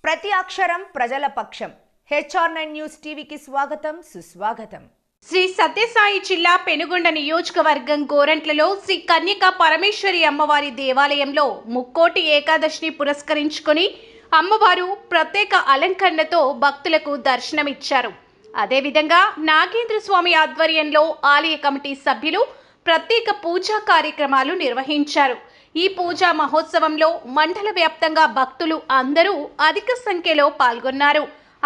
ప్రతి అక్షరం ప్రజల పక్షం. HR9 న్యూస్ టీవీకి స్వాగతం, సుస్వాగతం. శ్రీ సత్యసాయి జిల్లా పెనుగొండ నియోజకవర్గం గోరంట్లలో శ్రీ కన్యకా పరమేశ్వరి అమ్మవారి దేవాలయంలో ముక్కోటి ఏకాదశిని పురస్కరించుకొని అమ్మవారు ప్రత్యేక అలంకరణతో భక్తులకు దర్శనమిచ్చారు. అదేవిధంగా నాగేంద్ర స్వామి ఆధ్వర్యంలో ఆలయ కమిటీ సభ్యులు ప్రత్యేక పూజా కార్యక్రమాలు నిర్వహించారు. ఈ పూజా మహోత్సవంలో మండల వ్యాప్తంగా భక్తులు అందరూ అధిక సంఖ్యలో పాల్గొన్నారు.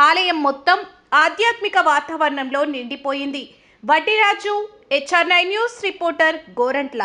ఆలయం మొత్తం ఆధ్యాత్మిక వాతావరణంలో నిండిపోయింది. Vaddiraju, HR9 news reporter, Gorantla.